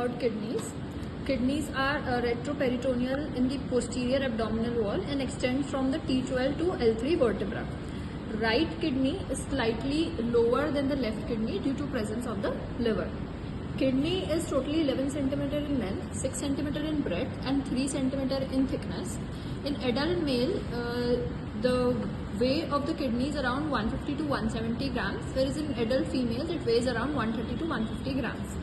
About kidneys. Kidneys are retroperitoneal in the posterior abdominal wall and extend from the T12 to L3 vertebra. Right kidney is slightly lower than the left kidney due to presence of the liver. Kidney is totally 11 cm in length, 6 cm in breadth and 3 cm in thickness. In adult male, the weight of the kidney is around 150 to 170 grams, whereas in adult females it weighs around 130 to 150 grams.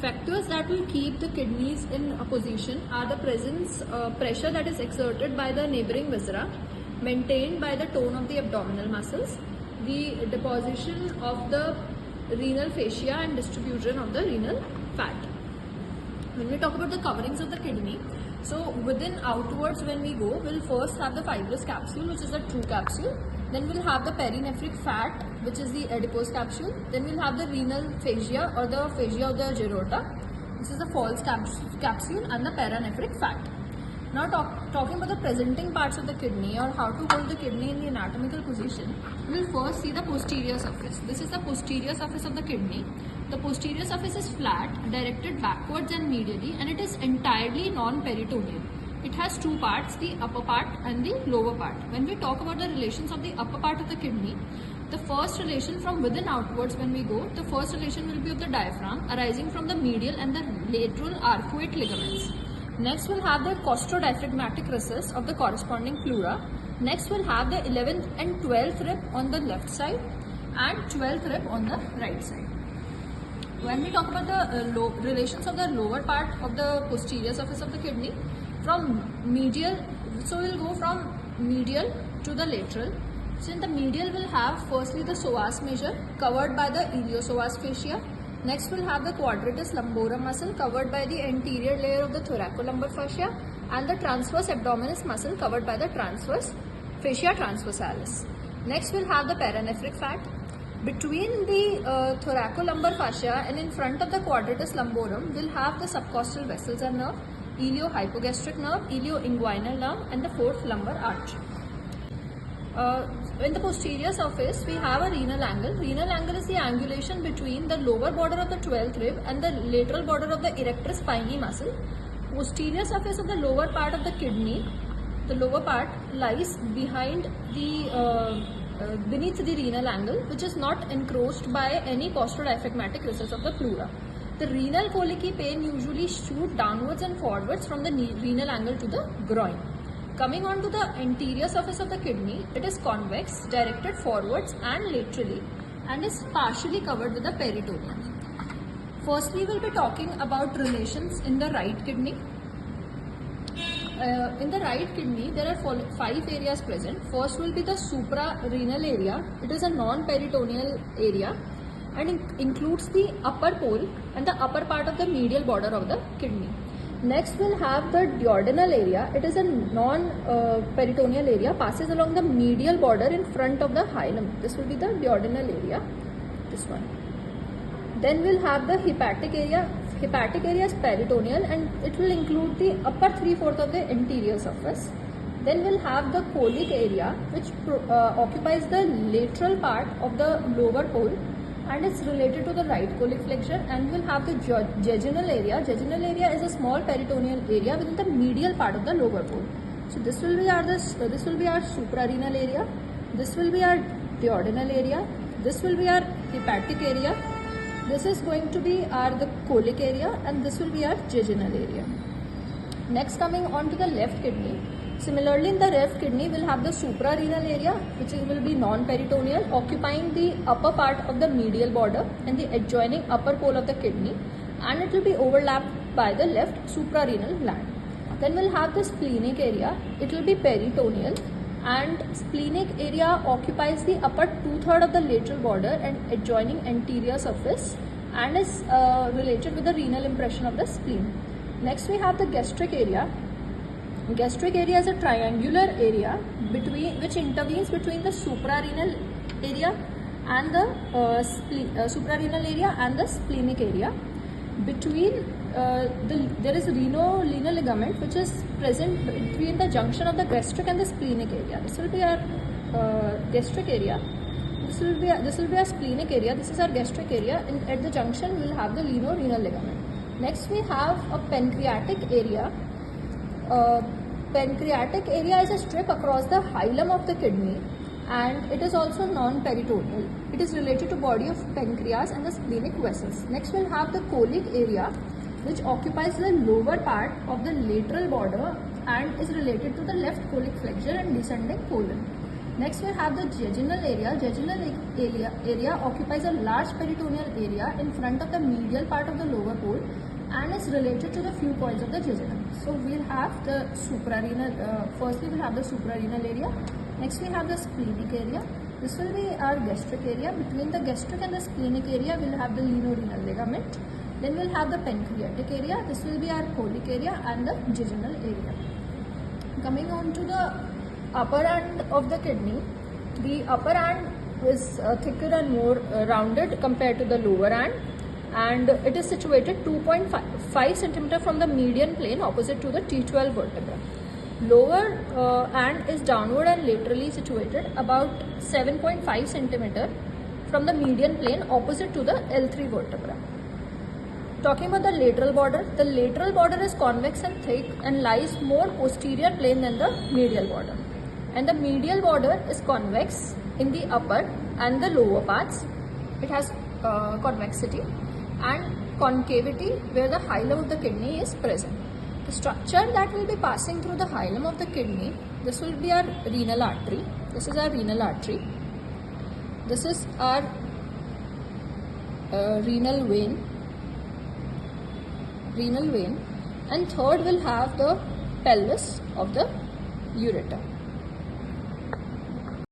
Factors that will keep the kidneys in a position are the pressure that is exerted by the neighboring viscera, maintained by the tone of the abdominal muscles, the deposition of the renal fascia and distribution of the renal fat. When we talk about the coverings of the kidney, so within outwards when we go, we'll first have the fibrous capsule, which is the true capsule. Then we'll have the perinephric fat, which is the adipose capsule. Then we'll have the renal fascia or the fascia of the aorta, which is the false capsule, and the paranephric fat. Now talking about the presenting parts of the kidney or how to hold the kidney in the anatomical position, we'll first see the posterior surface. This is the posterior surface of the kidney. The posterior surface is flat, directed backwards and medially, and it is entirely non-peritoneal. It has two parts, the upper part and the lower part. When we talk about the relations of the upper part of the kidney, the first relation from within outwards when we go, the first relation will be of the diaphragm arising from the medial and the lateral arcuate ligaments. Next we'll have the costodiaphragmatic recess of the corresponding pleura. Next we'll have the 11th and 12th rib on the left side and 12th rib on the right side. When we talk about the relations of the lower part of the posterior surface of the kidney, from medial, so we'll go from medial to the lateral. So in the medial we'll have firstly the psoas major covered by the iliopsoas fascia. Next we'll have the quadratus lumborum muscle covered by the anterior layer of the thoracolumbar fascia, and the transverse abdominis muscle covered by the transverse fascia transversalis. Next we'll have the paranephric fat. Between the thoracolumbar fascia and in front of the quadratus lumborum, we'll have the subcostal vessels and nerve, iliohypogastric nerve, ilioinguinal nerve, and the fourth lumbar arch. In the posterior surface, we have a renal angle. Renal angle is the angulation between the lower border of the 12th rib and the lateral border of the erector spinae muscle. Posterior surface of the lower part of the kidney, the lower part lies behind the beneath the renal angle, which is not encroached by any costodiaphragmatic recess of the pleura. The renal colicky pain usually shoot downwards and forwards from the renal angle to the groin. Coming on to the anterior surface of the kidney, it is convex, directed forwards and laterally, and is partially covered with the peritoneum. Firstly, we will be talking about relations in the right kidney. In the right kidney, there are 5 areas present. First will be the suprarenal area. It is a non-peritoneal area and includes the upper pole and the upper part of the medial border of the kidney. Next we'll have the duodenal area. It is a non-peritoneal area, passes along the medial border in front of the hilum. This will be the duodenal area, this one. Then we'll have the hepatic area. Hepatic area is peritoneal and it will include the upper 3/4 of the anterior surface. Then we'll have the colic area, which occupies the lateral part of the lower pole and it's related to the right colic flexure. And we'll have the jejunal area. Jejunal area is a small peritoneal area within the medial part of the lower pole. So this will be our suprarenal area. This will be our duodenal area. This will be our hepatic area. This is going to be the colic area, and this will be our jejunal area. Next, coming on to the left kidney. Similarly, in the left kidney, we'll have the suprarenal area, which will be non-peritoneal, occupying the upper part of the medial border and the adjoining upper pole of the kidney, and it will be overlapped by the left suprarenal gland. Then we'll have the splenic area. It will be peritoneal, and splenic area occupies the upper 2/3 of the lateral border and adjoining anterior surface, and is related with the renal impression of the spleen. Next, we have the gastric area. Gastric area is a triangular area which intervenes between the suprarenal area and the suprarenal area and the splenic area. Between there is a renal ligament which is present between the junction of the gastric and the splenic area. This will be our gastric area. This will be our splenic area. This is our gastric area, and at the junction we will have the renal ligament. Next we have a pancreatic area. Pancreatic area is a strip across the hilum of the kidney, and it is also non-peritoneal. It is related to body of pancreas and the splenic vessels. Next we'll have the colic area, which occupies the lower part of the lateral border and is related to the left colic flexure and descending colon. Next we have the jejunal area. Jejunal area occupies a large peritoneal area in front of the medial part of the lower pole and is related to the few points of the jejunum. So we'll have the suprarenal, firstly we'll have the suprarenal area. Next we have the splenic area. This will be our gastric area. Between the gastric and the splenic area we'll have the linorenal ligament. Then we'll have the pancreatic area. This will be our colic area and the jejunal area. Coming on to the upper end of the kidney, the upper end is thicker and more rounded compared to the lower end, and it is situated 2.5 centimeter from the median plane opposite to the T12 vertebra. Lower end is downward and laterally situated about 7.5 centimeter from the median plane opposite to the L3 vertebra. Talking about the lateral border is convex and thick and lies more posterior plane than the medial border. And the medial border is convex in the upper and the lower parts. It has convexity and concavity where the hilum of the kidney is present. The structure that will be passing through the hilum of the kidney, this will be our renal artery. This is our renal artery. This is our renal vein, and third will have the pelvis of the ureter.